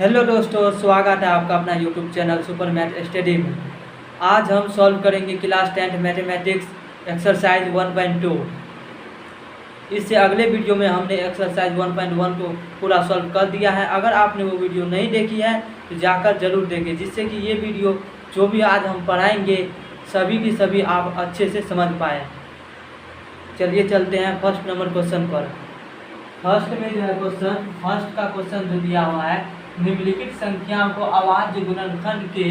Hello दोस्तों, स्वागत है आपका अपना YouTube channel super math study में। आज हम सॉल्व करेंगे क्लास 10 मैथमेटिक्स एक्सरसाइज 1.2। इससे अगले वीडियो में हमने एक्सरसाइज 1.1 को पूरा सॉल्व कर दिया है। अगर आपने वो वीडियो नहीं देखी है तो जाकर ज़रूर देखें, जिससे कि ये वीडियो जो भी आज हम पढ़ाएंगे सभी की सभी आप अच्छे से समझ पाएँ। चलिए चलते हैं फर्स्ट नंबर क्वेश्चन पर। फर्स्ट में जो है फर्स्ट का क्वेश्चन जो दिया हुआ है, निम्नलिखित संख्याओं को अभाज्य गुणनखंड के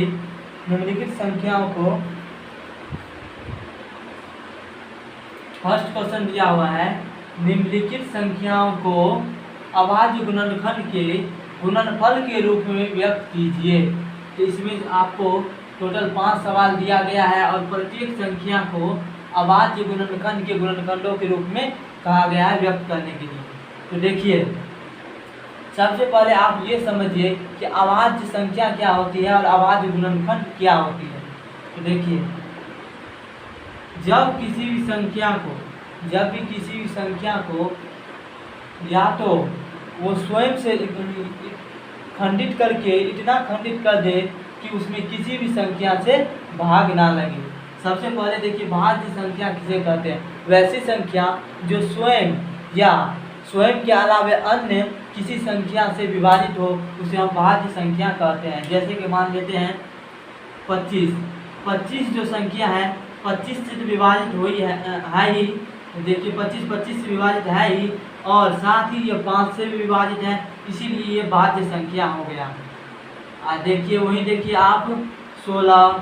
फर्स्ट क्वेश्चन दिया हुआ है, निम्नलिखित संख्याओं को अभाज्य गुणनखंड के गुणनफल के रूप में व्यक्त कीजिए। तो इसमें आपको टोटल 5 सवाल दिया गया है और प्रत्येक संख्या को अभाज्य गुणनखंड के गुणनखंडों के रूप में कहा गया है व्यक्त करने के लिए। तो देखिए, सबसे पहले आप ये समझिए कि अभाज्य संख्या क्या होती है और अभाज्य गुणनखंड क्या होती है। तो देखिए, जब भी किसी भी संख्या को या तो वो स्वयं से खंडित करके इतना खंडित कर दे कि उसमें किसी भी संख्या से भाग ना लगे। सबसे पहले देखिए, भाज्य संख्या किसे कहते हैं? वैसी संख्या जो स्वयं के अलावा अन्य किसी संख्या से विभाजित हो, उसे हम भाज्य संख्या कहते हैं। जैसे कि मान लेते हैं 25 जो संख्या है 25 से तो विभाजित हो ही है ही। देखिए 25 से विभाजित है ही, और साथ ही ये 5 से भी विभाजित है, इसीलिए ये भाज्य संख्या हो गया। देखिए वहीं देखिए आप 16,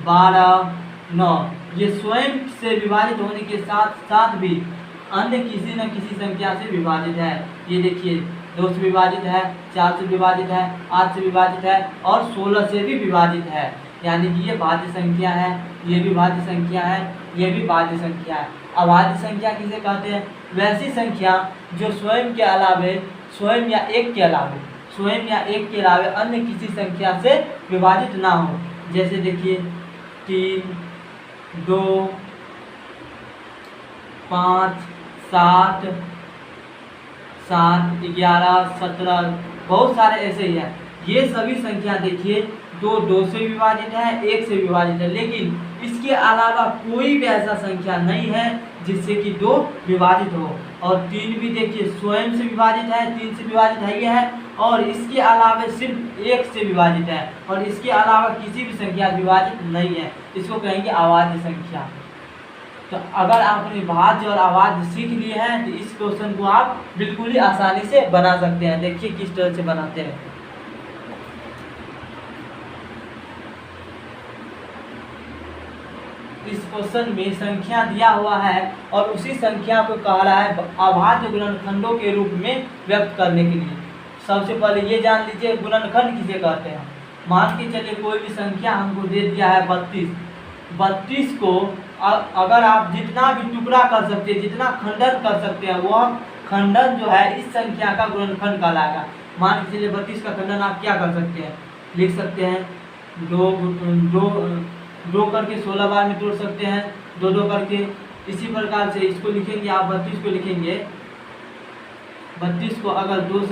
12, 9 ये स्वयं से विभाजित होने के साथ भी अन्य किसी न किसी संख्या से विभाजित है। ये देखिए 2 से विभाजित है, 4 से विभाजित है, 8 से विभाजित है और 16 से भी विभाजित है। यानी कि ये भाज्य संख्या है, ये भी भाज्य संख्या है, ये भी भाज्य संख्या है। अभाज्य संख्या किसे कहते हैं? वैसी संख्या जो स्वयं या एक के अलावे अन्य किसी संख्या से विभाजित ना हो। जैसे देखिए 3, 2, 5, 7, 11, 17 बहुत सारे ऐसे ही हैं। ये सभी संख्या देखिए 2 से विभाजित है, 1 से विभाजित है, लेकिन इसके अलावा कोई भी ऐसा संख्या नहीं है जिससे कि 2 विभाजित हो। और 3 भी देखिए स्वयं से विभाजित है, 3 से विभाजित है ये है, और इसके अलावा सिर्फ 1 से विभाजित है, और इसके अलावा किसी भी संख्या विभाजित नहीं है। इसको कहेंगे अभाज्य संख्या। तो अगर आपने भाज्य और अभाज्य सीख लिए हैं तो इस क्वेश्चन को आप बिल्कुल ही आसानी से बना सकते हैं। देखिए किस तरह से बनाते हैं। इस क्वेश्चन में संख्या दिया हुआ है और उसी संख्या को कह रहा है अभाज्य गुणनखंडों के रूप में व्यक्त करने के लिए। सबसे पहले ये जान लीजिए गुणनखंड किसे कहते हैं। मान के चलिए कोई भी संख्या हमको दे दिया है 32 को अगर आप जितना भी टुकड़ा कर सकते हैं, जितना खंडन कर सकते हैं, वह खंडन जो है इस संख्या का गुणनखंड कहलाएगा। मान के चलिए 32 का खंडन आप क्या कर सकते हैं? लिख सकते हैं 2 करके 16 बार में तोड़ सकते हैं, 2 करके। इसी प्रकार से इसको लिखेंगे आप 32 को लिखेंगे। 32 को अगर 2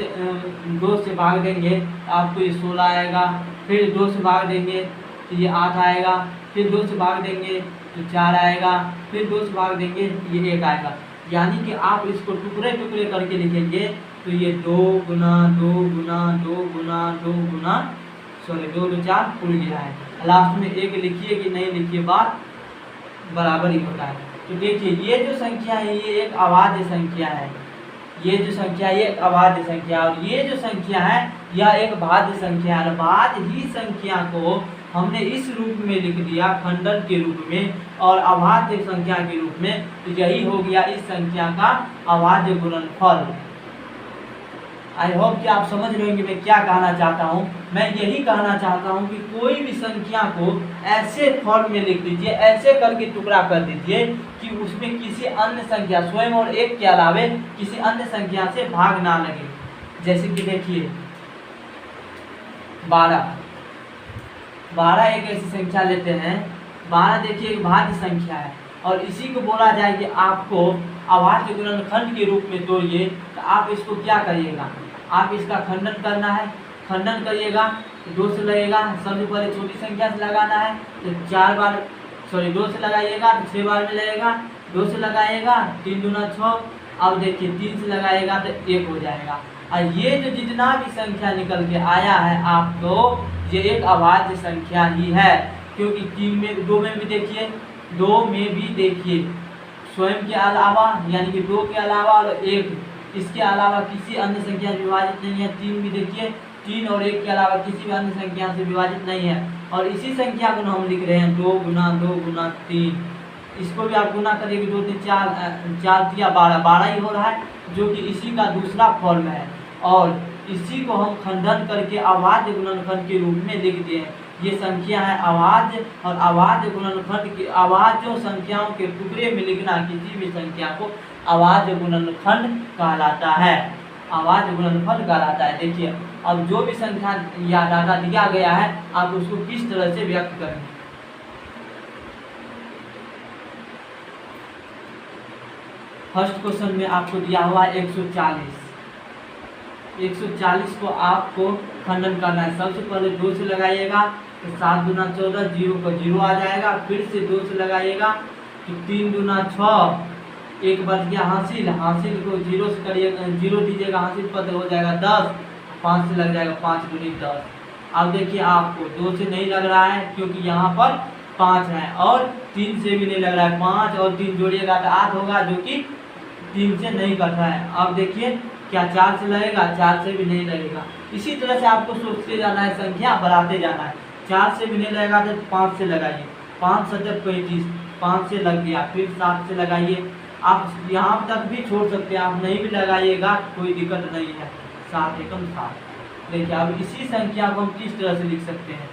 से भाग देंगे तो आपको ये 16 आएगा, फिर 2 से भाग देंगे तो ये 8 आएगा, फिर 2 से भाग देंगे तो 4 आएगा, फिर 2 से भाग देंगे तो ये 1 आएगा। यानी कि आप इसको टुकड़े करके लिखेंगे तो ये 2 गुना 2 गुना 2 गुना 2 गुना 2 2 4 उड़ गया है। लास्ट में 1 लिखिए कि नहीं लिखिए, बात बराबर ही होता है। तो देखिए ये जो संख्या है ये एक अभाज्य संख्या है। ये जो संख्या है ये एक अभाज्य संख्या, और ये जो संख्या है यह एक भाज्य संख्या है। भाज्य ही संख्या को हमने इस रूप में लिख दिया खंडन के रूप में और अभाज्य संख्या के रूप में, तो यही हो गया इस संख्या का अभाज्य गुणनफल। आई होप कि आप समझ रहे होंगे मैं क्या कहना चाहता हूँ। मैं यही कहना चाहता हूँ कि कोई भी संख्या को ऐसे फॉर्म में लिख दीजिए, ऐसे करके टुकड़ा कर दीजिए कि उसमें किसी अन्य संख्या स्वयं और एक के अलावे किसी अन्य संख्या से भाग ना लगे। जैसे कि देखिए 12 एक ऐसी संख्या लेते हैं। 12 देखिए एक भाज्य संख्या है और इसी को बोला जाए कि आपको अभाज्य गुणनखंड के रूप में तोड़िए, तो आप इसको क्या करिएगा? आप इसका खंडन करना है, खंडन करिएगा तो 2 से लगेगा। सबसे पहले छोटी संख्या से लगाना है तो 4 बार 2 से लगाइएगा तो 6 बार में लगेगा। 2 से लगाइएगा 3 दूना 6। अब देखिए 3 से लगाइएगा तो 1 हो जाएगा। और ये जो जितना भी संख्या निकल के आया है आपको, ये एक अभाज्य संख्या ही है, क्योंकि 3 में 2 में भी देखिए, 2 में भी देखिए स्वयं के अलावा यानी कि 2 के अलावा और 1 इसके अलावा किसी अन्य संख्या से विभाजित नहीं है। 3 भी देखिए 3 और 1 के अलावा किसी भी अन्य संख्या से विभाजित नहीं है। और इसी संख्या को हम लिख रहे हैं 2 गुना 2 गुना 3। इसको भी आप गुना करिए 2 3 4 4 दिया 12 12 ही हो रहा है, जो कि इसी का दूसरा फॉर्म है। और इसी को हम खंडन करके अभाज्य गुणनखंड के रूप में लिख दिए। ये संख्या है अभाज्य, और अभाज्य गुणनखंड की अभाज्य संख्याओं के टुकड़े में लिखना किसी भी संख्या को अभाज्य गुणनखंड कहलाता है। अभाज्य गुणनखंड कहलाता है। देखिए अब जो भी संख्या या डाटा दिया गया है आप उसको किस तरह से व्यक्त करेंगे। फर्स्ट क्वेश्चन में आपको दिया हुआ है 140। 140 को आपको खंडन करना है। सबसे पहले 2 से लगाइएगा तो 7 दूना 14, 0 का 0 आ जाएगा। फिर से 2 से लगाइएगा तो 3 दूना 6, 1 बच गया हासिल। हासिल को 0 से करिएगा, 0 दीजिएगा हासिल पर हो जाएगा 10। 5 से लग जाएगा 5 दूनी 10। अब देखिए आपको 2 से नहीं लग रहा है क्योंकि यहाँ पर 5 है, और 3 से भी नहीं लग रहा है। 5 और 3 जोड़िएगा तो 8 होगा, जो कि 3 से नहीं कट रहा है। अब देखिए क्या 4 से लगेगा, 4 से भी नहीं लगेगा। इसी तरह से आपको सोचते जाना है, संख्या बढ़ाते जाना है। 4 से भी नहीं लगेगा तो 5 से लगाइए। 5 7 35, 5 से लग गया। फिर 7 से लगाइए। आप यहाँ तक भी छोड़ सकते हैं, आप नहीं भी लगाइएगा कोई दिक्कत नहीं है। 7 एकम 7। देखिए अब इसी संख्या को हम किस तरह से लिख सकते हैं,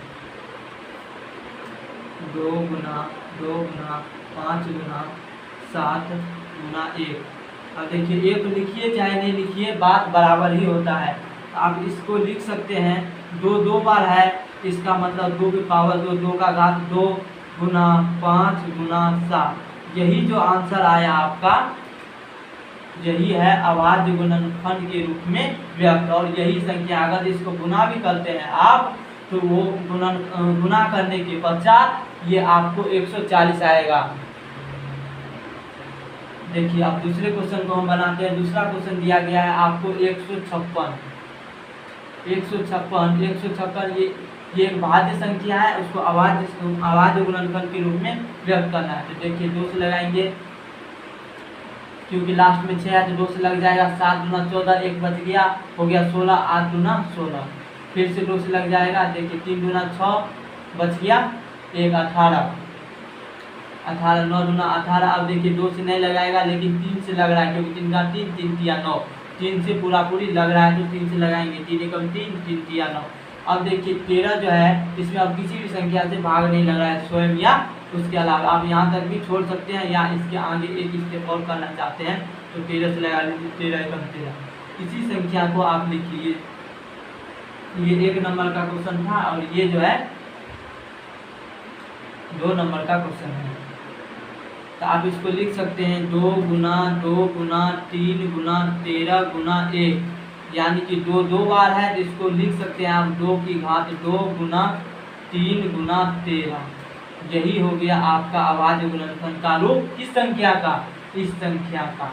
2 गुना 2 गुना 5 गुना 7 गुना 1। अब देखिए 1 लिखिए चाहे नहीं लिखिए बात बराबर ही होता है। आप इसको लिख सकते हैं 2 2 बार है, इसका मतलब 2 की पावर 2, 2 का घात 2 गुना 5 गुना 7। यही जो आंसर आया आपका, यही है अभाज्य गुणनखंड के रूप में व्यक्त। और यही संख्या अगर इसको गुना भी करते हैं आप तो वो गुना करने के पश्चात ये आपको 140 आएगा। देखिए अब दूसरे क्वेश्चन को हम बनाते हैं। दूसरा क्वेश्चन दिया गया है आपको 156। 156 ये एक भाज्य संख्या है, उसको अभाज्य गुणनखंड के रूप में व्यक्त करना है। तो देखिए 2 से लगाएंगे क्योंकि लास्ट में 6 है तो 2 से लग जाएगा। 7 दूना 14, 1 बच गया, हो गया 16। 8 दूना 16, फिर से 2 से लग जाएगा। देखिए 3 दूना 6 बच गया, 1 18, 9 दूना 18। अब देखिए 2 से नहीं लगाएगा लेकिन 3 से लग रहा है क्योंकि 3 का 3, 3 तिया 9, 3 से पूरा पूरी लग रहा है तो 3 से लगाएंगे। 3 एकम 3, 3 तिया 9। अब देखिए 13 जो है इसमें अब किसी भी संख्या से भाग नहीं लग रहा है, स्वयं या उसके अलावा। आप यहाँ तक भी छोड़ सकते हैं या इसके आगे एक स्टेप और करना चाहते हैं तो 13 से लगा लीजिए। 13 एकम 13। इसी संख्या को आप लिखिए। ये 1 नंबर का क्वेश्चन था और ये जो है 2 नंबर का क्वेश्चन है। तो आप इसको लिख सकते हैं 2 गुना 2 गुना 3 गुना 13 गुना 1, यानी कि 2 2 बार है तो इसको लिख सकते हैं आप 2 की घात 2 गुना 3 गुना 13। यही हो गया आपका अभाज्य गुणनखंड का रूप। किस संख्या का? इस संख्या का।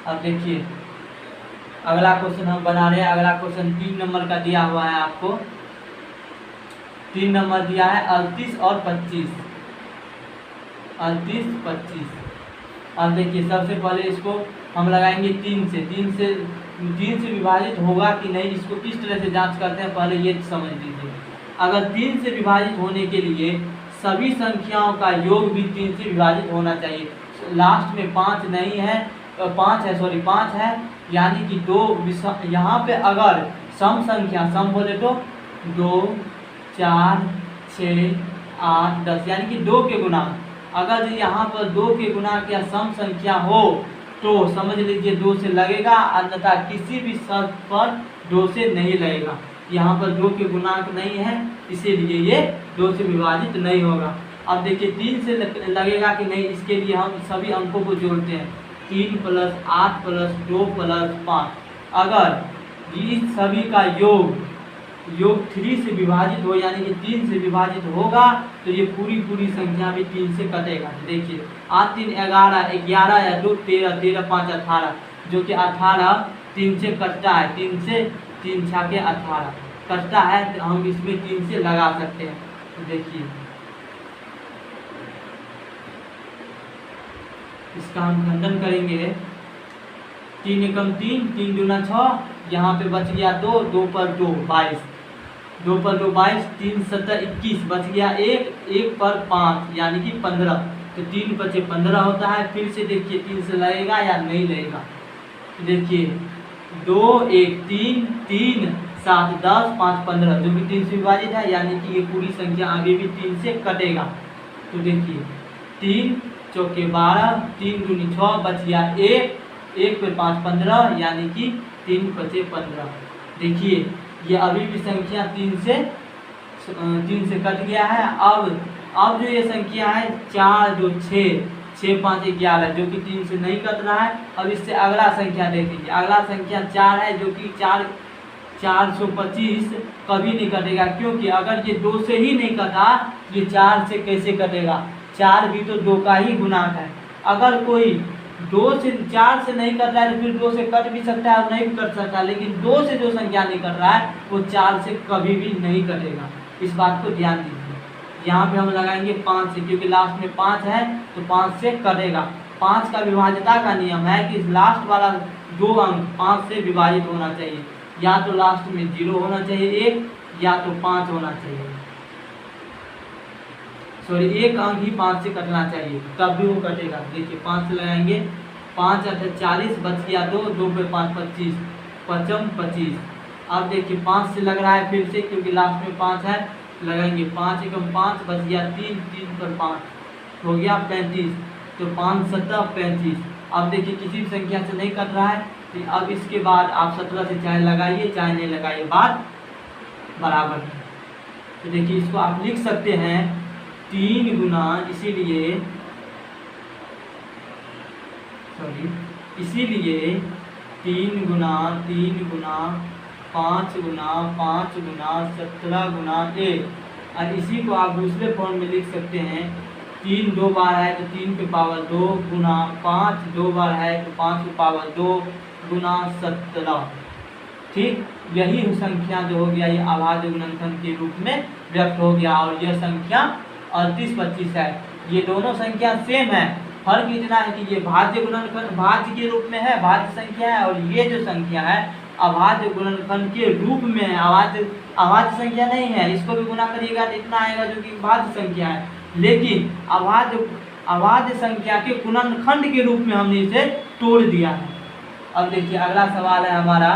अब देखिए अगला क्वेश्चन हम बना रहे हैं। अगला क्वेश्चन 3 नंबर का दिया हुआ है आपको। 3 नंबर दिया है 38 और 25। 38 25। अब देखिए सबसे पहले इसको हम लगाएंगे 3 से विभाजित होगा कि नहीं, इसको किस तरह से जांच करते हैं पहले ये समझ लीजिए। अगर 3 से विभाजित होने के लिए सभी संख्याओं का योग भी 3 से विभाजित होना चाहिए। लास्ट में 5 नहीं है, 5 है, यानी कि 2 यहाँ पे अगर सम संख्या सम बोले तो 2 4 6 8 10 यानी कि 2 के गुना। अगर यहाँ पर 2 के गुना क्या सम संख्या हो तो समझ लीजिए 2 से लगेगा, अन्यथा किसी भी शर्त पर 2 से नहीं लगेगा। यहाँ पर 2 के गुणांक नहीं है इसीलिए ये 2 से विभाजित नहीं होगा। अब देखिए 3 से लगेगा कि नहीं, इसके लिए हम सभी अंकों को जोड़ते हैं। 3 + 8 + 2 + 5। अगर इस सभी का योग योग 3 से विभाजित हो यानी कि 3 से विभाजित होगा तो ये पूरी संख्या भी 3 से कटेगा। तो देखिए 8 3 11, 11 या 2 13, 13 5 18, जो कि 18 3 से कटता है, 3 से 3 छाके 18 कटता है, तो हम इसमें 3 से लगा सकते हैं। तो देखिए इसका हम खंडन करेंगे। 3 एकम 3, 3 दूना 6, यहाँ पे बच गया 2, 2 पर 2 22, 2 पर 2 22, 3 7 21, बच गया 1, 1 पर 5 यानी कि 15, तो 3 बचे 15 होता है। फिर से देखिए 3 से लगेगा या नहीं लगेगा। तो देखिए 2 1 3 3 7 10 5 15, जो कि 3 से विभाजित है यानी कि ये पूरी संख्या आगे भी 3 से कटेगा। तो देखिए 3 चौके 12, 3 दूनी 6, बच गया 1, 1 पर 5 15 यानी कि 3 बचे 15। देखिए ये अभी भी संख्या 3 से कट गया है। अब जो ये संख्या है 4 जो 6 6 5 11, जो कि 3 से नहीं कट रहा है। अब इससे अगला संख्या देख लीजिए, अगला संख्या 4 है, जो कि 425 कभी नहीं कटेगा, क्योंकि अगर ये 2 से ही नहीं कटा ये 4 से कैसे कटेगा। 4 भी तो 2 का ही गुणांक है। अगर कोई 2 से 4 से नहीं कट रहा है तो फिर 2 से कट भी सकता है और नहीं भी कट सकता, लेकिन 2 से जो संख्या नहीं कट रहा है वो 4 से कभी भी नहीं कटेगा। इस बात को ध्यान दीजिए। यहाँ पे हम लगाएंगे 5 से, क्योंकि लास्ट में 5 है तो 5 से कटेगा। 5 का विभाज्यता का नियम है कि लास्ट वाला 2 अंक 5 से विभाजित होना चाहिए, या तो लास्ट में 0 होना चाहिए 1, या तो 5 होना चाहिए, सॉरी 1 अंक ही 5 से कटना चाहिए, तब भी वो कटेगा। देखिए 5 से लगाएंगे, 5 8 40, बच गया 2, 2 पे 5 25, 5 25। अब देखिए 5 से लग रहा है फिर से, क्योंकि लास्ट में 5 है, लगाएंगे 5 एकम 5, बच गया 3, 3 पर 5 हो गया 35, तो 5 7 35। अब देखिए किसी भी संख्या से नहीं कट रहा है, तो अब इसके बाद आप 17 से चाहे लगाइए चाहे नहीं लगाइए, बात बराबर है। तो देखिए इसको आप लिख सकते हैं 3 गुना, इसीलिए 3 गुना 5 गुना 5 गुना 17 गुना 1। और इसी को आप दूसरे फॉर्म में लिख सकते हैं, 3 2 बार है तो 3 पे पावर 2 गुना 5 2 बार है तो 5 पे पावर 2 गुना 17। ठीक, यही संख्या जो हो गया ये अभाज्य गुणनखंड के रूप में व्यक्त हो गया। और यह संख्या 38 25 है। ये दोनों संख्या सेम है, फर्क इतना है कि ये भाज्य गुणनखंड भाज्य के रूप में है, भाज्य संख्या है, और ये जो संख्या है अभाज्य गुणनखंड के रूप में है, अभाज्य संख्या नहीं है। इसको भी गुना करिएगा तो इतना आएगा जो कि भाज्य संख्या है, लेकिन अभाज्य संख्या के गुणनखंड के रूप में हमने इसे तोड़ दिया है। अब देखिए अगला सवाल है हमारा,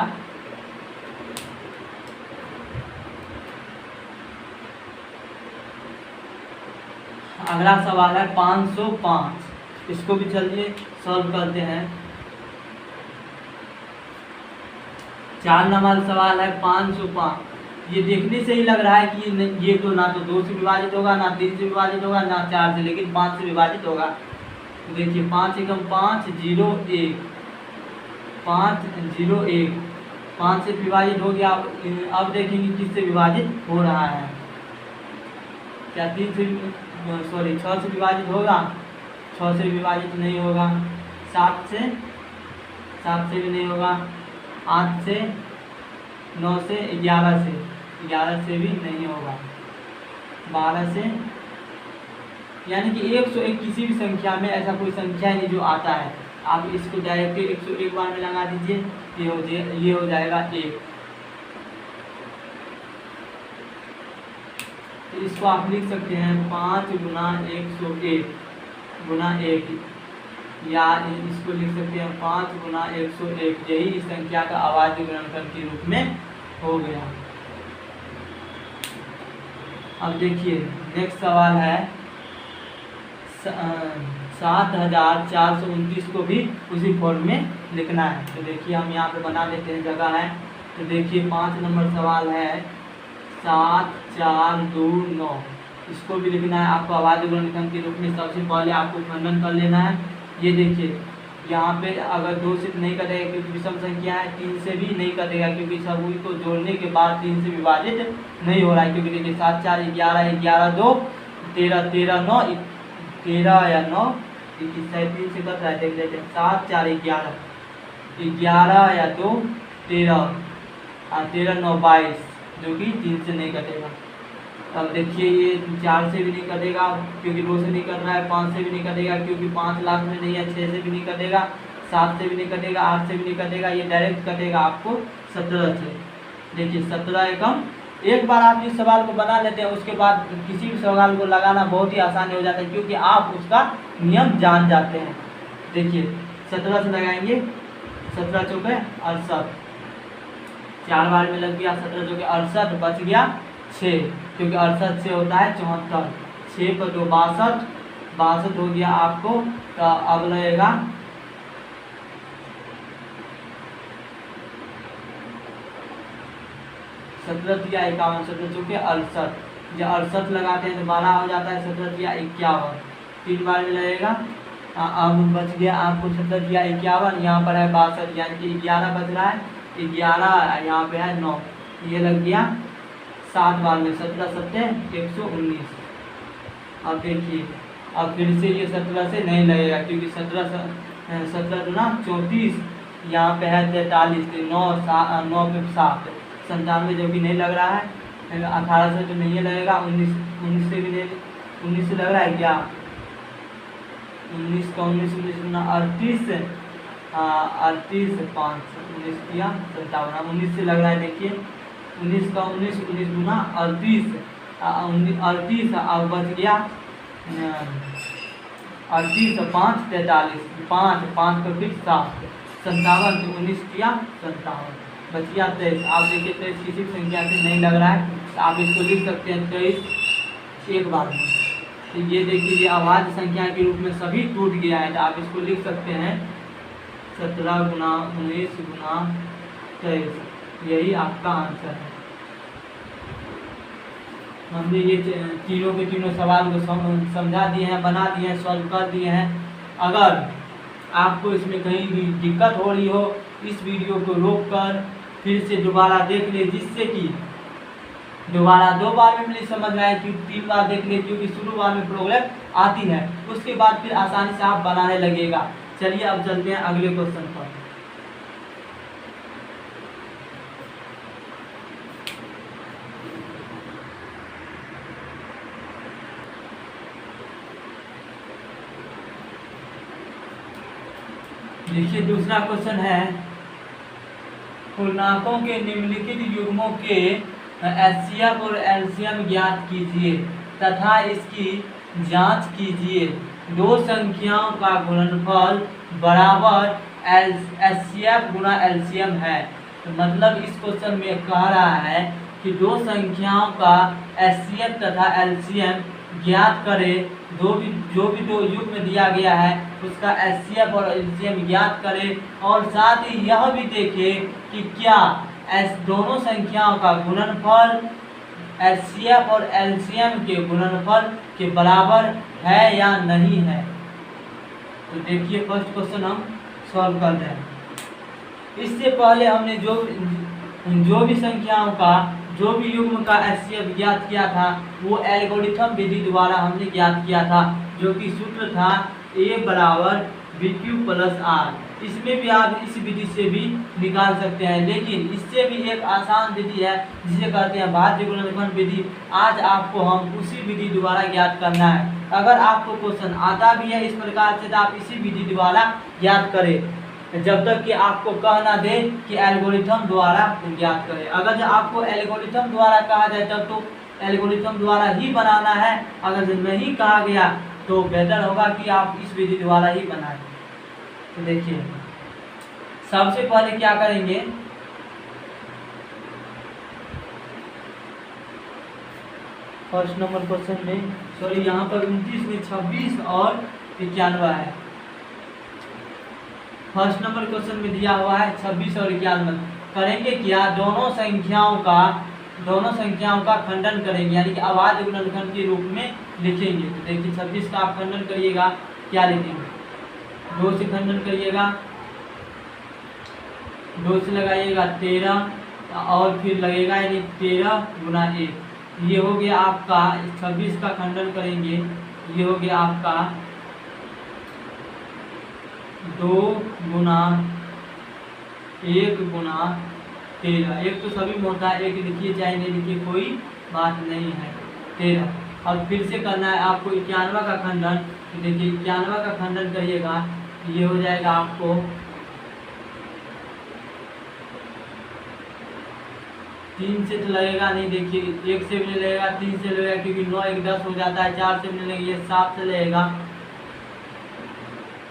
अगला सवाल है 505। इसको भी चलिए सॉल्व करते हैं। 4 नंबर सवाल है 505। ये देखने से ही लग रहा है कि ये तो ना तो 2 से विभाजित होगा, ना 3 से विभाजित होगा, ना 4 से, लेकिन 5 से विभाजित होगा। तो देखिए 5 एकम 5 0 1 5 0 1, 5 से विभाजित हो गया। अब देखेंगे किससे विभाजित हो रहा है, क्या 3 से 6 से विभाजित होगा, 6 से विभाजित नहीं होगा, 7 से भी नहीं होगा, 8 से 9 से 11 से भी नहीं होगा, 12 से, यानी कि 101 किसी भी संख्या में ऐसा कोई संख्या नहीं जो आता है। आप इसको डायरेक्ट 101 बार में लगा दीजिए, ये हो जाएगा 1। तो इसको आप लिख सकते हैं 5 गुना 101 गुना 1, या इसको लिख सकते हैं 5 गुना 101। यही इस संख्या का अभाज्य गुणनखंड के रूप में हो गया। अब देखिए नेक्स्ट सवाल है 7429 को भी उसी फॉर्म में लिखना है। तो देखिए हम यहाँ पे बना देते हैं, जगह है। तो देखिए 5 नंबर सवाल है 7 4 2 9। इसको भी लिखना है आपको अभाज्य गुणनखंड के रूप में। सबसे पहले आपको खंडन कर लेना है। ये देखिए यहाँ पे अगर 2 से नहीं कटेगा क्योंकि विषम संख्या है, 3 से भी नहीं कटेगा क्योंकि सभी को जोड़ने के बाद 3 से विभाजित नहीं हो रहा है, क्योंकि देखिए 7 4 11, 11 2 13, 13 9, 13 या 9 21 3 से कट रहा है, देख लेते हैं 7 4 11, 11 या 2 13, 13 9 22, जो कि 3 से नहीं कटेगा। अब देखिए ये 4 से भी नहीं कटेगा क्योंकि 2 से नहीं कट रहा है, 5 से भी नहीं कटेगा क्योंकि 5 लाख में नहीं है, 6 से भी नहीं कटेगा, 7 से भी नहीं कटेगा, 8 से भी नहीं कटेगा, ये डायरेक्ट कटेगा आपको 17 से। देखिए 17 एकम, एक बार आप इस सवाल को बना लेते हैं उसके बाद किसी भी सवाल को लगाना बहुत ही आसान हो जाता है क्योंकि आप उसका नियम जान जाते हैं। देखिए 17 से लगाएंगे, 17 चौके 68, 4 बार में लग गया, 17 चौके 68, बच गया 6 क्योंकि 68 से होता है 74, 6 पर 2 62, 62 हो गया आपको। तो अब लगेगा 17 या 51, 17 चौके 68, जब 68 लगाते हैं तो 12 हो जाता है, 17 या 51, 3 बार में लगेगा। अब बच गया आपको 17 या 51, यहाँ पर है 62 यानी कि 11 बच रहा है, 11 यहाँ पे है 9, ये लग गया 7 बार में, 17 7 119। अब देखिए अब फिर से ये 17 से नहीं लगेगा क्योंकि 17 दूना 34, यहाँ पे है 43, 9 पे 7 97, जो कि नहीं लग रहा है, 18 से तो नहीं लगेगा, 19 से भी नहीं, 19 से लग रहा है क्या, 19 का 19 दूना 38, 38 5 19 किया 57, 19 से लग रहा है। देखिए 19 का 19 दूना 38, 38 अब बच गया 38 5 43, 5 का फिर 7 57, 19 किया 57, बच गया 23। आप देखिए 23 किसी संख्या से नहीं लग रहा है तो आप इसको लिख सकते हैं 23 एक बार में। तो ये देखिए ये अभाज्य संख्या के रूप में सभी टूट गया है, तो आप इसको लिख सकते हैं 17 गुना 19 गुना 23, यही आपका आंसर है। हमने ये तीनों के तीनों सवाल को समझा दिए हैं, बना दिए हैं, सॉल्व कर दिए हैं। अगर आपको इसमें कहीं भी दिक्कत हो रही हो, इस वीडियो को रोककर फिर से दोबारा देख ले, जिससे कि दोबारा 2 बार में नहीं समझ में आए, क्योंकि 3 बार देख ले क्योंकि शुरू बार में प्रॉब्लम आती है, उसके बाद फिर आसानी से आप बनाने लगेगा। चलिए अब चलते हैं अगले क्वेश्चन पर। देखिए दूसरा क्वेश्चन है, पूर्णांकों के निम्नलिखित युग्मों के एचसीएफ और एलसीएम ज्ञात कीजिए तथा इसकी जांच कीजिए। 2 संख्याओं का गुणनफल बराबर एचसीएफ गुना एलसीएम है। तो मतलब इस क्वेश्चन में कह रहा है कि 2 संख्याओं का एचसीएफ तथा एलसीएम ज्ञात करें, जो भी 2 युग्म दिया गया है उसका एचसीएफ और एलसीएम ज्ञात करें और साथ ही यह भी देखें कि क्या दोनों संख्याओं का गुणनफल एचसीएफ और एलसीएम के गुणनफल के बराबर है या नहीं है। तो देखिए फर्स्ट क्वेश्चन हम सॉल्व कर रहे हैं। इससे पहले हमने जो भी संख्याओं का जो भी युग्म का एचसीएफ ज्ञात किया था वो एल्गोरिथम विधि द्वारा हमने ज्ञात किया था, जो कि सूत्र था A बराबर BQ प्लस R। इसमें भी आप इस विधि से भी निकाल सकते हैं, लेकिन इससे भी एक आसान विधि है जिसे कहते हैं भाज्य गुणनफल विधि। आज आपको हम उसी विधि द्वारा ज्ञात करना है। अगर आपको क्वेश्चन आता भी है इस प्रकार से तो आप इसी विधि द्वारा ज्ञात करें, जब तक कि आपको कह ना दे कि एल्गोरिथम द्वारा ज्ञात करें। अगर जब आपको एल्गोरिथम द्वारा कहा जाए तब तो एल्गोरिथम द्वारा ही बनाना है, अगर जब नहीं कहा गया तो बेहतर होगा कि आप इस विधि द्वारा ही बनाएं। तो देखिए सबसे पहले क्या करेंगे, फर्स्ट नंबर क्वेश्चन में सॉरी यहाँ पर 29 में 26 और 91 है। फर्स्ट नंबर क्वेश्चन में दिया हुआ है 26 और 91। करेंगे क्या, दोनों संख्याओं का खंडन करेंगे, यानी कि अभाज्य गुणनफल के रूप में लिखेंगे। तो देखिए 26 का आप खंडन करिएगा, क्या लिखेंगे 2 से खंडन करिएगा, 2 से लगाइएगा 13 और फिर लगेगा यानी 13 गुना 1। ये हो गया आपका 26 का खंडन करेंगे, ये हो गया आपका 2 गुना 1 गुना 13। एक तो सभी में होता है, एक लिखिए चाहे नहीं लिखिए कोई बात नहीं है, 13। और फिर से करना है आपको 91 का खंडन। तो देखिए 91 का खंडन करिएगा, ये हो जाएगा आपको 3 से तो लगेगा नहीं, देखिए 1 से भी नहीं लगेगा, 3 से लगेगा क्योंकि 9 1 10 हो जाता है, 4 से भी नहीं लगेगा, 7 से लगेगा,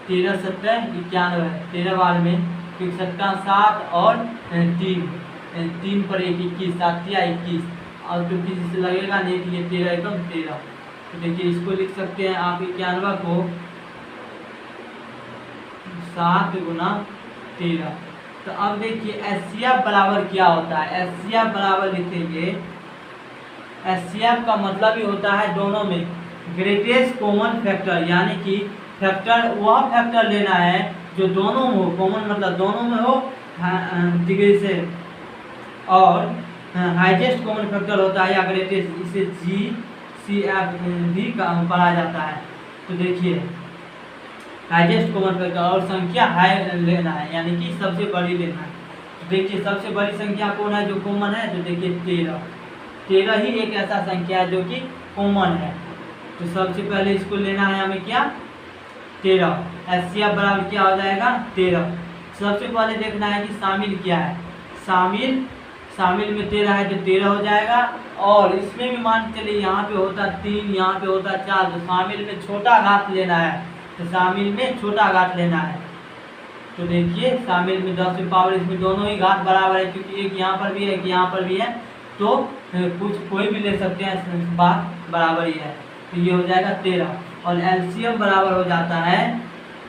13 7 91, 13 बार में क्योंकि 7 7 और 3 पर 1 21, 7 या 21, और तो किसी से लगेगा नहीं कि ये 13 एकदम 13। तो देखिए इसको लिख सकते हैं आप 91 को 7 गुना 13। तो अब देखिए एचसीएफ बराबर क्या होता है, एचसीएफ बराबर लिखेंगे, एचसीएफ का मतलब ही होता है दोनों में ग्रेटेस्ट कॉमन फैक्टर, यानी कि फैक्टर वह फैक्टर लेना है जो दोनों में हो, कॉमन मतलब दोनों में हो डिग्री से, और हाईएस्ट कॉमन फैक्टर होता है या ग्रेटेस्ट, इसे जीसीएफ भी पढ़ा जाता है। तो देखिए हाईएस्ट कॉमन फैक्टर और संख्या हाई लेना है, यानी कि सबसे बड़ी लेना है। तो देखिए सबसे बड़ी संख्या कौन है जो कॉमन है, तो देखिए 13, 13 ही एक ऐसा संख्या है जो कि कॉमन है। तो सबसे पहले इसको लेना है हमें क्या, 13। एचसीएफ बराबर क्या हो जाएगा 13। सबसे पहले देखना है कि शामिल क्या है, शामिल में 13 है तो 13 हो जाएगा, और इसमें भी मान के चलिए यहाँ पे होता 3, यहाँ पे होता 4, तो शामिल में छोटा घात लेना है, तो शामिल में छोटा घात लेना है। तो देखिए शामिल में 10 की पावर, इसमें दोनों ही घात बराबर है क्योंकि एक यहाँ पर भी है एक यहाँ पर भी है, तो कुछ कोई भी ले सकते हैं, बात बराबर ही है। तो ये हो जाएगा 13, और एलसीएम बराबर हो जाता है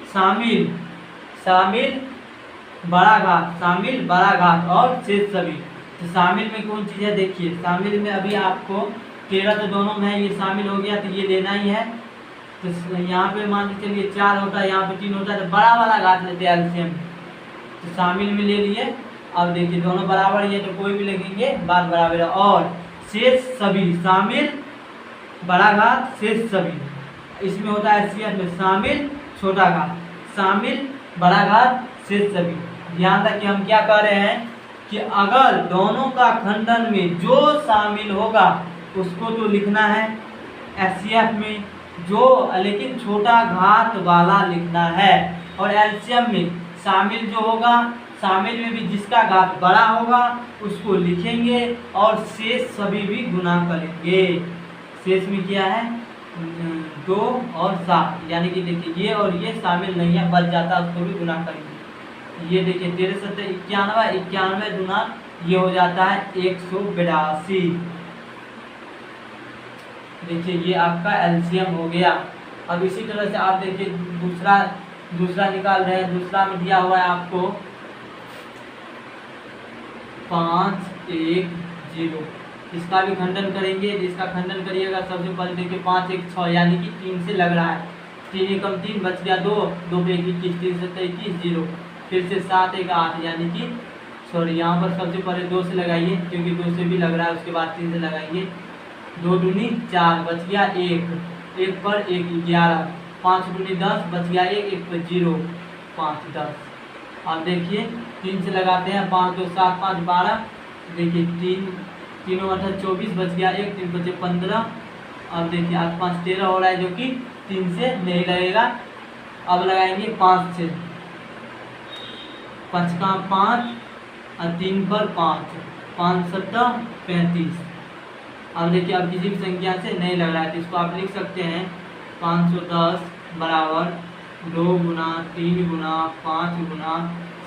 शामिल बड़ा घात और शेष सभी। तो शामिल में कौन चीज़ है, देखिए शामिल में अभी आपको 13 तो दोनों में है, ये शामिल हो गया तो ये लेना ही है। तो यहाँ पे मान के चलिए 4 होता है, यहाँ पे 3 होता है, तो बड़ा वाला घात लेते हैं एलसीएम। तो शामिल में ले लिए, अब देखिए दोनों बराबर ही है तो कोई भी लिखेंगे बात बराबर है। और शेष सभी, शामिल बड़ा घात शेष सभी, इसमें होता है एचसीएफ में शामिल छोटा घात, शामिल बड़ा घात शेष सभी। ध्यान रखिए हम क्या कह रहे हैं कि अगर दोनों का खंडन में जो शामिल होगा उसको तो लिखना है एचसीएफ में, जो लेकिन छोटा घात वाला लिखना है। और एलसीएम में शामिल जो होगा, शामिल में भी जिसका घात बड़ा होगा उसको लिखेंगे, और शेष सभी भी गुना करेंगे। शेष में क्या है 2 और 7, यानी कि देखिए ये और ये शामिल नहीं है, बच जाता है उसको भी गुना करेंगे। ये देखिए 13 7 91, 91 गुना ये हो जाता है 182। देखिए ये आपका एलसीएम हो गया। अब इसी तरह से आप देखिए दूसरा निकाल रहे हैं, दूसरा में दिया हुआ है आपको 5 1 0, इसका भी खंडन करेंगे। इसका खंडन करिएगा सबसे पहले देखिए 5 1 6, यानी कि 3 से लग रहा है, 3 एकम 3 बच गया 2, 2 पे 21, 3 7 21 0, फिर से 7 1 8, यानी कि सॉरी यहाँ पर सबसे पहले 2 से लगाइए क्योंकि 2 से भी लग रहा है, उसके बाद 3 से लगाइए, 2 दूनी 4 बच गया 1, 1 पर 1 11, 5 दूनी 10 बच गया 1, 1 पर 0 5 10। अब देखिए 3 से लगाते हैं, 5 2 7 5 12, देखिए 3 3 18 24 बच गया 1, 3 बचे 15। अब देखिए आज 5 13 हो रहा है जो कि 3 से नहीं लगेगा। अब लगाएंगे 5 से, 5 का 5 और 3 पर 5, 5 7 35। अब देखिए अब किसी भी संख्या से नहीं लग रहा है तो इसको आप लिख सकते हैं 510 बराबर 2 गुना 3 गुना 5 गुना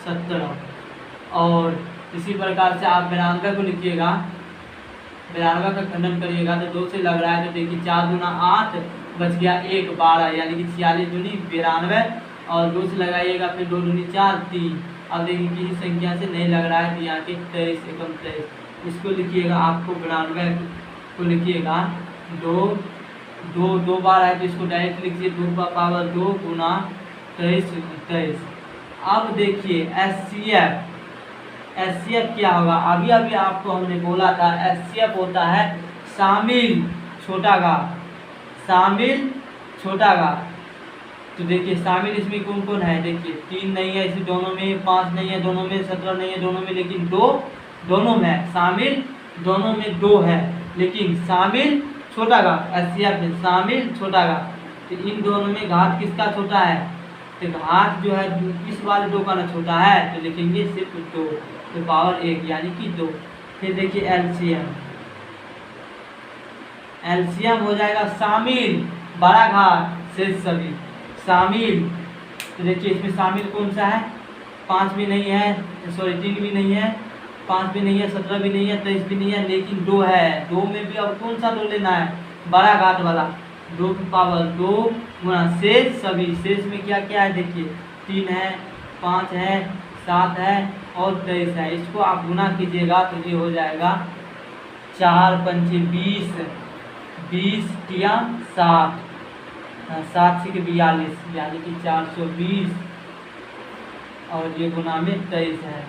17। और इसी प्रकार से आप 92 को लिखिएगा, 92 का खंडन करिएगा तो 2 से लग रहा है तो देखिए 4 गुना 8 बच गया 1 12, यानी कि 46 दूनी 92, और 2 से लगाइएगा फिर 2 दूनी 4 3। अब देखिए किसी संख्या से नहीं लग रहा है तो यहाँ के 23 एकम 23, इसको लिखिएगा, आपको 92 को लिखिएगा 2 बार है तो इसको डायरेक्ट लिखिए 2 का पावर 2 गुना 23 23। अब देखिए एचसीएफ क्या होगा, अभी अभी आपको हमने बोला था एचसीएफ होता है शामिल छोटा घा, शामिल छोटा घा। तो देखिए शामिल इसमें कौन कौन है, देखिए 3 नहीं है इसी दोनों में, 5 नहीं है दोनों में, 17 नहीं है दोनों में, लेकिन 2 दोनों में है, शामिल दोनों में 2 है, लेकिन शामिल छोटा घात एचसीएफ में शामिल छोटा घात। तो इन दोनों में घात किसका छोटा है, तो घात जो है इस वाले 2 का ना छोटा है, तो लिखेंगे सिर्फ 2, तो पावर 1 यानी कि 2। फिर देखिए एलसीएम हो जाएगा शामिल बड़ा घात शेष सभी, शामिल। तो देखिए इसमें शामिल कौन सा है, 5 भी नहीं है, सॉरी 3 भी नहीं है, 5 भी नहीं है, 17 भी नहीं है, 23 भी नहीं है, लेकिन 2 है। 2 में भी अब कौन सा 2 लेना है, बड़ा घात वाला, 2 की पावर 2 गुना शेष सभी। शेष में क्या क्या है देखिए 3 है, 5 है, 7 है और 23 है। इसको आप गुना कीजिएगा तो ये हो जाएगा 4 पंचे 20, 20 या 60, 7 से 42 यानी कि 420 और ये गुना में 23 है।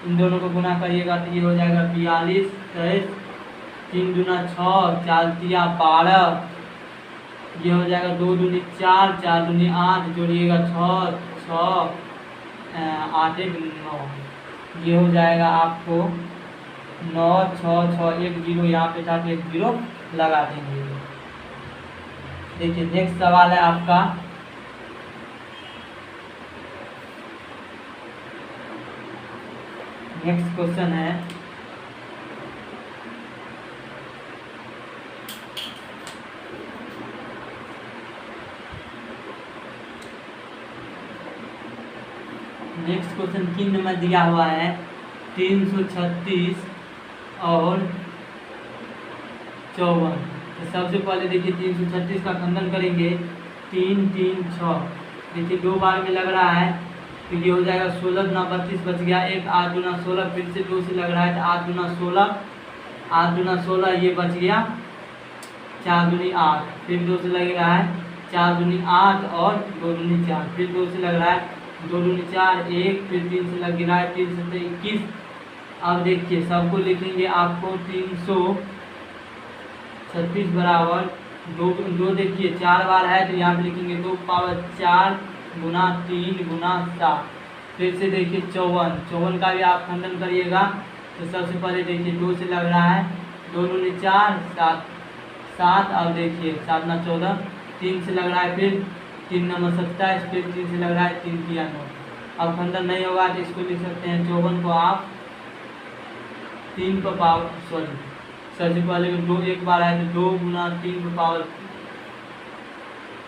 इन दोनों को गुना करिएगा तो ये हो जाएगा 42, 23, 3 दूना 6, 4 तिया 12, ये हो जाएगा 2 दूनी 4, 4 दूनी 8, जोड़िएगा 6, 6 8 9, ये हो जाएगा आपको 9 6 6 1 0, यहाँ पे था तो 1 0 लगा देंगे। देखिए नेक्स्ट सवाल है आपका, नेक्स्ट क्वेश्चन है नेक्स्ट क्वेश्चन 3 नंबर दिया हुआ है 336 और 54। तो सबसे पहले देखिए 336 का खंडन करेंगे, 3 3 6, देखिए 2 बार में लग रहा है तो ये हो जाएगा 16 गुना 32 बच गया, 1 8 गुना 16, फिर से 2 से लग रहा है तो 8 गुना 16, 8 गुना 16 ये बच गया 4 दूनी 8, फिर 2 से लग रहा है 4 दूनी 8 और 2 दूनी 4, फिर 2 से लग रहा है 2 दूनी 4 1, फिर 3 से लग रहा है 3 से 21। अब देखिए सबको लिखेंगे आपको 336 बराबर 2 देखिए 4 बार है तो यहाँ पे लिखेंगे 2 पावर 4 गुना 3 गुना 7। फिर से देखिए 54 का भी आप खंडन करिएगा तो सबसे पहले देखिए 2 से लग रहा है 2 दूनी 4 7 7, अब देखिए 7 ना 14, 3 से लग रहा है फिर 3 नंबर 27, फिर 3 से लग रहा है 3 3 9। अब खंडन नहीं होगा तो इसको लिख सकते हैं 54 को आप 3 पर पावर सबसे पहले में 2 एक बार है तो 2 गुना 3 पर पावर।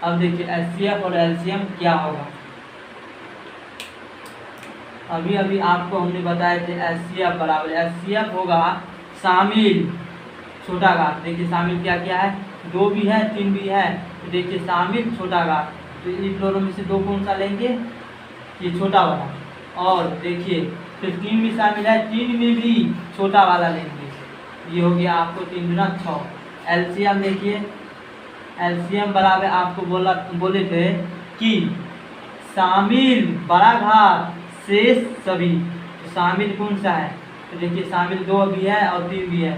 अब देखिए एचसीएफ और एलसीएम क्या होगा, अभी अभी आपको हमने बताए थे एचसीएफ बराबर, एचसीएफ होगा शामिल छोटा घात। देखिए शामिल क्या क्या है, 2 भी है 3 भी है, तो देखिए शामिल छोटा घात, तो इन दोनों में से 2 कौन सा लेंगे, ये छोटा वाला, और देखिए फिर 3 भी शामिल है, 3 में भी छोटा वाला लेंगे, ये हो गया आपको 3 गुना 6। एलसीएम देखिए एलसीएम बराबर आपको बोले थे कि शामिल बड़ा घात शेष सभी, तो शामिल कौन सा है, तो देखिए शामिल 2 भी है और 3 भी है,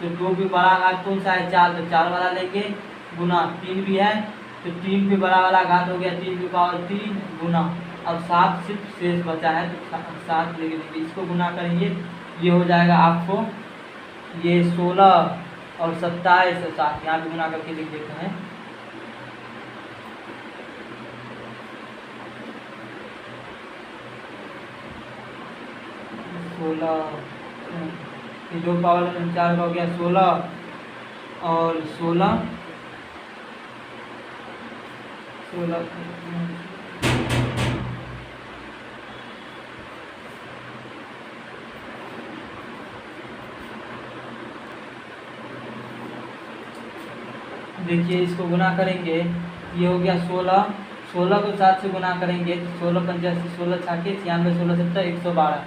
तो 2 भी बड़ा घात कौन सा है 4, तो 4 वाला लेंगे, गुना 3 भी है तो 3 पे बड़ा वाला घात हो गया 3 की पावर 3 गुना, अब 7 सिर्फ शेष बचा है तो 7 लेके देंगे, इसको गुना करेंगे, ये हो जाएगा आपको ये 16 और 27 और 7, यहाँ पे गुना करके लिख देते हैं। ये 2 पावर 4 का हो गया 16 और 16 देखिए इसको गुना करेंगे, ये हो गया 16 को 7 से गुना करेंगे 16 85 16 छाके 96 16 70 112,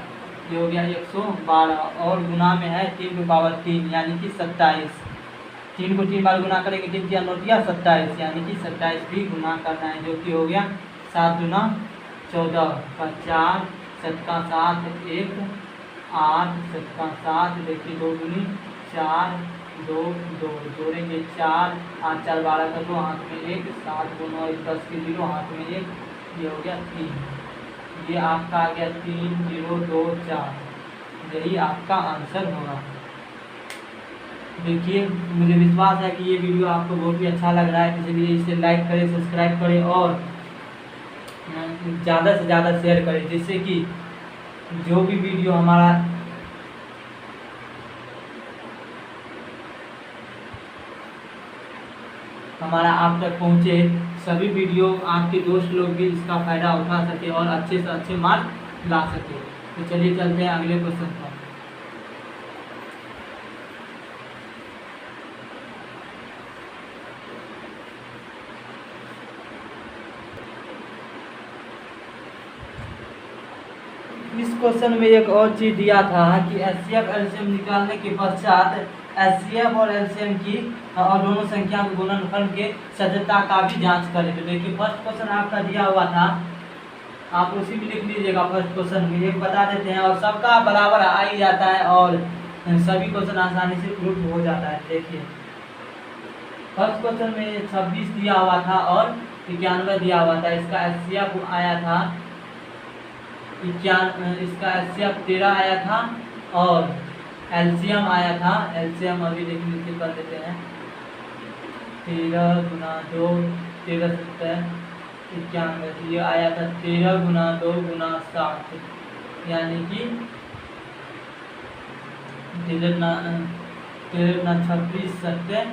ये हो गया 112 और गुना में है 3 की पावर 3 यानी कि 27। 3 को 3 बार गुना करेंगे 3 3 9 27 यानी कि 27 भी गुना करना है, जो कि हो गया 7 दूना 14 का 4, 7 का 7 1, 8 7 का 7, देखिए 2 दूनी 4, 2 2 जोड़ेंगे 4, 8 4 12 का 2, हाथ में 1, 7 2 9 10 के 0, हाथ में 1, ये हो गया 3, ये आपका आ गया 3 0 2 4, यही आपका आंसर होगा। देखिए मुझे विश्वास है कि ये वीडियो आपको बहुत ही अच्छा लग रहा है, इसलिए इसे लाइक करें, सब्सक्राइब करें और ज़्यादा से ज़्यादा शेयर करें, जिससे कि जो भी वीडियो हमारा आप तक पहुँचे, सभी वीडियो आपके दोस्त लोग भी इसका फ़ायदा उठा सके और अच्छे से अच्छे मार्क्स ला सके। तो चलिए चलते हैं अगले क्वेश्चन पर। इस क्वेश्चन में एक और चीज़ दिया था कि एचसीएफ एलसीएम निकालने के पश्चात एचसीएफ और एलसीएम की और दोनों संख्या के गुणनफल के सत्यता का भी जांच करें। तो देखिए फर्स्ट क्वेश्चन आपका दिया हुआ था, आप उसी में लिख लीजिएगा। फर्स्ट क्वेश्चन में एक बता देते हैं और सबका बराबर आ ही जाता है और सभी क्वेश्चन आसानी से प्रूफ हो जाता है। देखिए फर्स्ट क्वेश्चन में 26 दिया हुआ था और 91 दिया हुआ था। इसका एचसीएफ आया था 91, इसका एचसीएफ 13 आया था और एलसीएम आया था, एलसीएम अभी देख लीजिए कर देते हैं, 13 गुना 2 13 7 91, ये आया था 13 गुना 2 गुना 7, यानी कि 13 गुना 26 7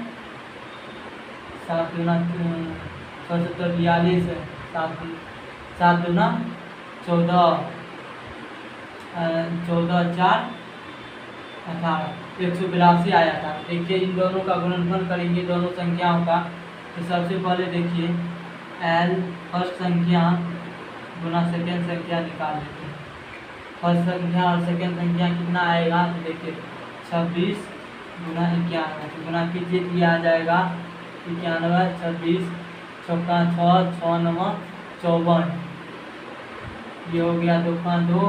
7 गुना 42 7 गुना 14 14 4 18 182 आया था। देखिए इन दोनों का गुणनफल करेंगे, दोनों संख्याओं का। तो सबसे पहले देखिए एल फर्स्ट संख्या गुना सेकेंड संख्या निकाल लेते हैं। फर्स्ट संख्या और सेकेंड संख्या कितना आएगा, तो देखिए 26 गुना 91, गुना कीजिए तो ये आ जाएगा 91 26 चौका 6 6 9 54, ये हो गया 2 5 2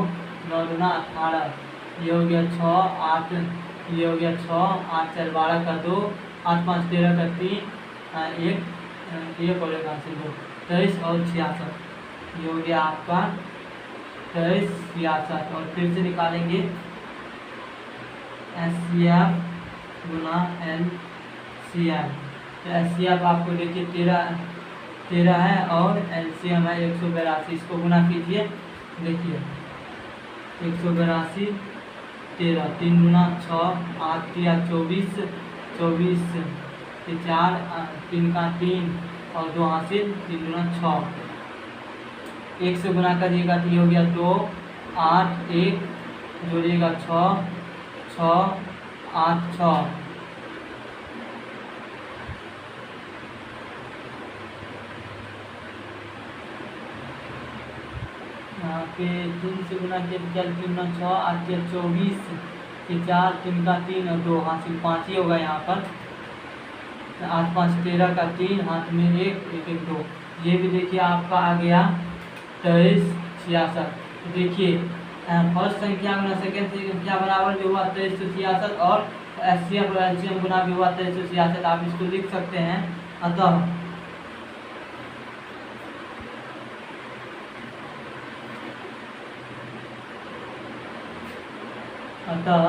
9 गुना 18, ये हो गया 6 8, ये हो गया 6 8 4 12 का 2, 8 5 13 का 3 1 पड़ेगा से 2 23 और 66, ये हो गया आपका 23 66। और फिर से निकालेंगे एचसीएफ गुना एलसीएम। तो एचसीएफ आपको देखिए 13 है और एलसीएम है 182, इसको गुना कीजिए। देखिए 182 13 3 गुना 6 8 3 24 24 के 4 3 का 3 और 2 हासिल 3 गुना 6, 1 से गुना करिएगा तो ये हो गया 2 8 1 जोड़िएगा 6 6 8 6, यहाँ पे 3 से गुना किया 3 गुना 6 8 24 के 4 3 का 3 और 2 हासिल 5 ही होगा यहाँ पर। 8 5 13 का 3, हाथ में 1 1 1 2, ये भी देखिए आपका आ गया 23 66। तो देखिए फर्स्ट संख्या गुना सेकेंड संख्या बराबर भी हुआ 23 66 और एचसीएफ और एलसीएम गुना भी हुआ 23 66, आप इसको लिख सकते हैं। अतः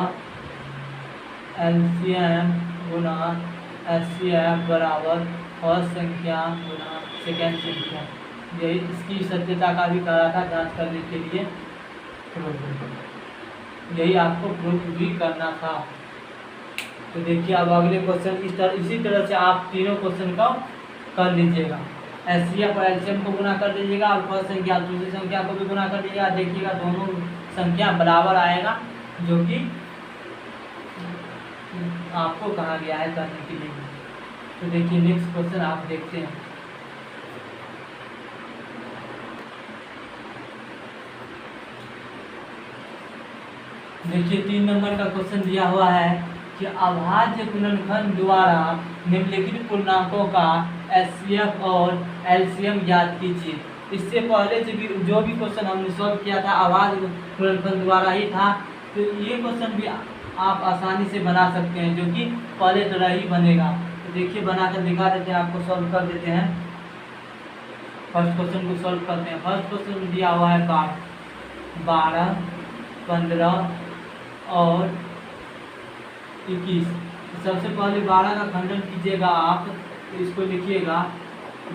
एलसीएम गुना एचसीएफ बराबर फर्स्ट संख्या गुना सेकेंड संख्या, यही इसकी सत्यता का भी करा था जांच करने के लिए, यही आपको प्रूफ भी करना था। तो देखिए अब अगले क्वेश्चन इसी तरह से आप तीनों क्वेश्चन का कर लीजिएगा। एचसीएफ और एलसीएम को गुना कर दीजिएगा और फर्स्ट संख्या दूसरी संख्या को भी गुना कर दीजिएगा। देखिएगा दोनों संख्या बराबर आएगा, जो कि आपको कहा गया है करने के लिए। तो देखिए नेक्स्ट क्वेश्चन आप देखते हैं। देखिए 3 नंबर का क्वेश्चन दिया हुआ है कि अभाज्य गुणनखंड द्वारा निम्नलिखित पूर्णांकों का एचसीएफ और एलसीएम ज्ञात कीजिए। इससे पहले से भी जो भी क्वेश्चन हमने सॉल्व किया था आवाज़ गुणनफल द्वारा ही था, तो ये क्वेश्चन भी आप आसानी से बना सकते हैं, जो कि पहले तरह ही बनेगा। तो देखिए बनाकर दिखा देते हैं, आपको सॉल्व कर देते हैं। फर्स्ट क्वेश्चन को सॉल्व करते हैं। फर्स्ट क्वेश्चन दिया हुआ है 12, 15 और 21। सबसे पहले 12 का खंडन कीजिएगा आप, तो इसको लिखिएगा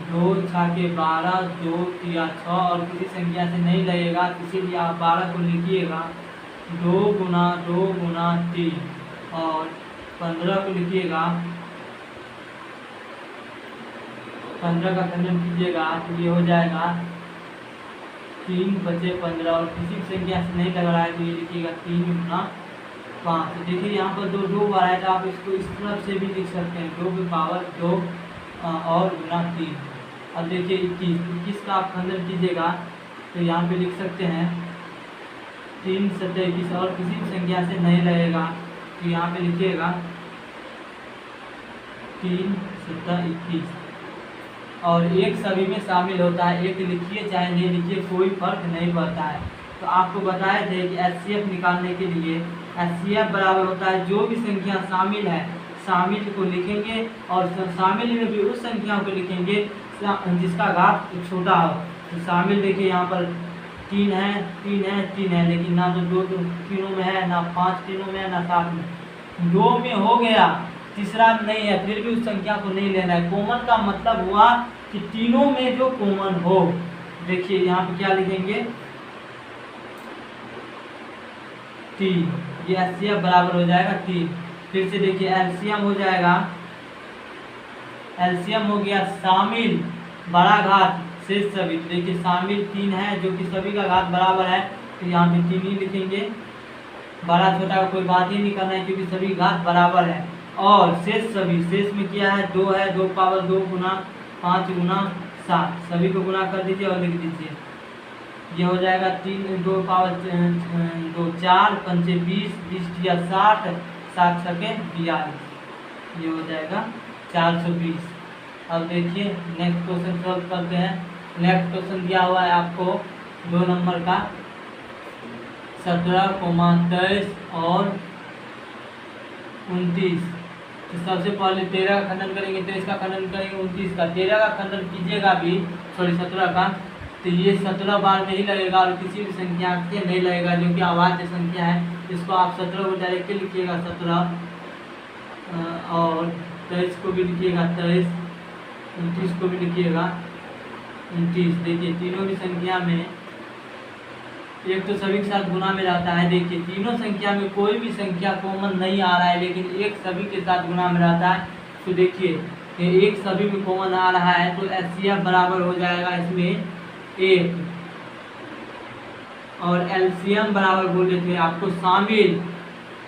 2 छाके 12, 2 तिया 6 और किसी संख्या से नहीं लगेगा, इसीलिए आप 12 को लिखिएगा 2 गुना 2 गुना 3 और 15 को लिखिएगा 15 का खंडन कीजिएगा तो ये हो जाएगा 3 बचे 15 और किसी संख्या से नहीं लग रहा है तो ये लिखिएगा 3 गुना 5। तो देखिए यहाँ पर दो बार है, तो आप इसको इस तरफ से भी लिख सकते हैं 2 की पावर 2 और गुना 3। अब देखिए 21 का आप खंडन कीजिएगा तो यहाँ पे लिख सकते हैं 3 7 21 और किसी भी संख्या से नहीं लगेगा तो यहाँ पे लिखिएगा 3 7 21 और एक सभी में शामिल होता है। एक लिखिए चाहे नहीं लिखिए कोई फर्क नहीं पड़ता है। तो आपको बताए थे कि HCF निकालने के लिए HCF बराबर होता है जो भी संख्या शामिल है शामिल को लिखेंगे और शामिल में भी उस संख्या को लिखेंगे जिसका घात छोटा हो। तो शामिल देखिए यहाँ पर 3 है 3 है 3 है, लेकिन ना तो 2 तीनों में है, ना 5 तीनों में है, ना 7 में। 2 में हो गया, तीसरा नहीं है, फिर भी उस संख्या को नहीं लेना है। कॉमन का मतलब हुआ कि तीनों में जो कॉमन हो। देखिए यहाँ पे क्या लिखेंगे 3, ये HCF बराबर हो जाएगा 3। फिर से देखिए LCM हो जाएगा, LCM हो गया शामिल बड़ा घात शेष सभी। देखिए शामिल 3 है जो कि सभी का घात बराबर है, तो यहाँ पे 3 ही लिखेंगे। बड़ा छोटा का कोई बात ही नहीं करना है क्योंकि सभी घात बराबर है। और शेष सभी, शेष में क्या है 2 है, 2 पावर 2 गुना 5 गुना 7, सभी को गुना कर दीजिए और लिख दीजिए। ये हो जाएगा 3 2 पावर 2 4 5 20 20 या 60 7 छके 42, ये हो जाएगा 420। अब देखिए नेक्स्ट क्वेश्चन सॉल्व करते हैं। नेक्स्ट क्वेश्चन दिया हुआ है आपको 2 नंबर का 17, 23 और 29। तो सबसे पहले 13 का खंडन करेंगे, 23 का खंडन करेंगे, 29 का। 13 का खंडन कीजिएगा भी, सॉरी 17 का, तो ये 17 बार नहीं लगेगा और किसी भी संख्या से नहीं लगेगा जो कि अवाच्य संख्या है। इसको आप 17 को डायरेक्ट लिखिएगा 17 और 23 को भी लिखिएगा 23, 29 को भी लिखिएगा 29। देखिए तीनों भी संख्या में एक तो सभी के साथ गुना में रहता है। देखिए तीनों संख्या में कोई भी संख्या कॉमन नहीं आ रहा है, लेकिन एक सभी के साथ गुना में रहता है। तो देखिए एक सभी में कॉमन आ रहा है तो HCF बराबर हो जाएगा इसमें 1 और LCM बराबर बोले थे आपको शामिल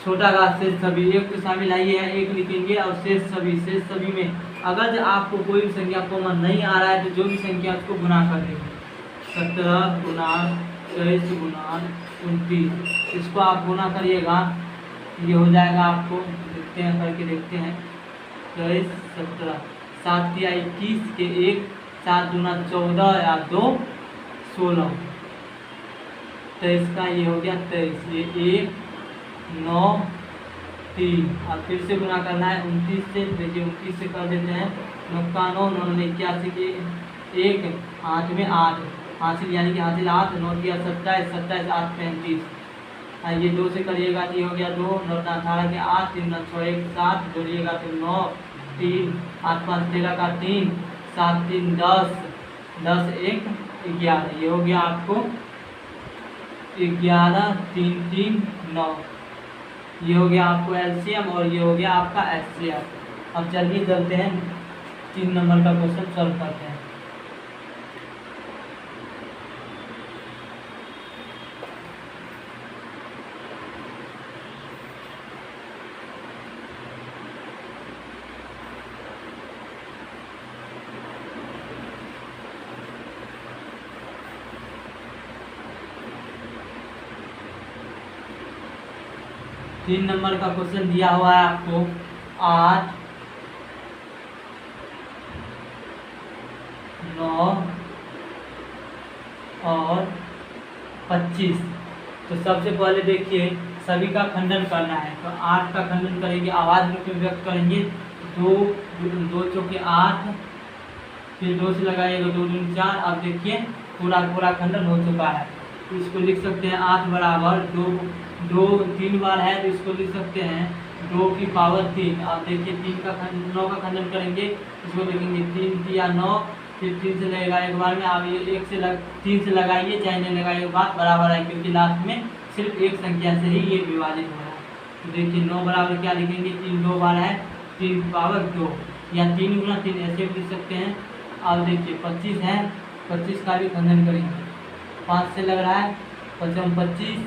छोटा घात शेष सभी। एक तो शामिल आई है 1 लिखेंगे और शेष सभी में अगर आपको कोई भी संख्या कॉमन नहीं आ रहा है तो जो भी संख्या उसको गुना कर देंगे। 17 गुना 23 गुना 29, इसको आप गुना करिएगा, ये हो जाएगा आपको, देखते हैं करके देखते हैं। 23 17 7 या 21 के 1 7 गुना 14 या 2 16, 23 का ये हो गया 23, ये 1 9 3। अब फिर से गुना करना है 29 से। देखिए 29 से कर देते हैं 9 9 9 81 के 1 8 में 8 हासिल, यानी कि हासिल 8 9 दिया 27 27 8 35। ये 2 से करिएगा तो ये हो गया 2 9 18 के 8 3 9 6 1 7 जोड़िएगा तो 9 3 8 5 13 का 3 7 3 10 10 1 11, ये हो गया आपको 11 3 3 9। ये हो गया आपको LCM और ये हो गया आपका HCF। अब चलिए चलते हैं 3 नंबर का क्वेश्चन सॉल्व करते हैं। तीन नंबर का क्वेश्चन दिया हुआ है आपको 8 9 और 25। तो सबसे पहले देखिए सभी का खंडन करना है, तो 8 का खंडन करेंगे, आवाज रूप में व्यक्त करेंगे। 2 2 चौके 8, फिर 2 से लगाइएगा 2 दूनी 4। अब देखिए पूरा खंडन हो चुका है, तो इसको लिख सकते हैं 8 बराबर 2 3 बार है, तो इसको लिख सकते हैं 2 की पावर 3। अब देखिए 9 का खंडन करेंगे, इसको लिखेंगे 3 3 या 9, फिर 3 से लगेगा एक बार में। अब ये 3 से लगाइए चाहे नहीं लगाइए, बात बराबर है, क्योंकि लास्ट में सिर्फ एक संख्या से ही ये विभाजित हो रहा है। तो देखिए 9 बराबर क्या लिखेंगे, 3 2 बार है, 3 पावर 2 या 3 गुना 3 ऐसे भी लिख सकते हैं। अब देखिए 25 है, 25 का भी खंडन करेंगे। 5 से लग रहा है 25,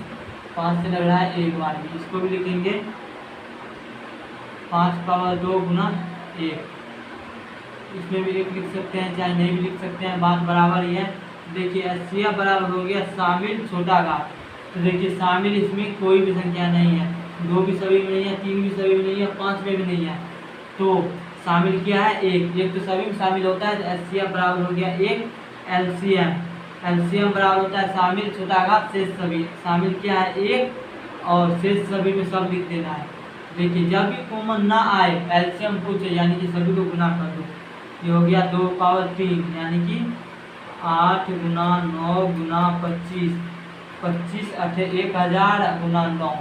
5 से लग रहा है एक बार भी, इसको भी लिखेंगे 5 पावर 2 गुना 1। इसमें भी 1 लिख सकते हैं चाहे नहीं भी लिख सकते हैं, बात बराबर ही है। देखिए 80 बराबर हो गया शामिल छोटा घात। तो देखिए शामिल इसमें कोई भी संख्या नहीं है, 2 भी सभी में नहीं है, 3 भी सभी में नहीं है, 5 में भी नहीं है। तो शामिल क्या है, 1 तो सभी में शामिल होता है, तो एचसीएफ बराबर हो गया 1। एलसीएम बराबर होता है शामिल छोटा घात शेष सभी। शामिल क्या है 1 और शेष सभी में सब लिख देना है। देखिए जब भी कॉमन ना आए एलसीएम पूछे, यानी कि सभी को गुना कर दो। ये हो गया 2 पावर 3, यानी कि 8 गुना 9 गुना 25, 25 8 1000 गुना 9।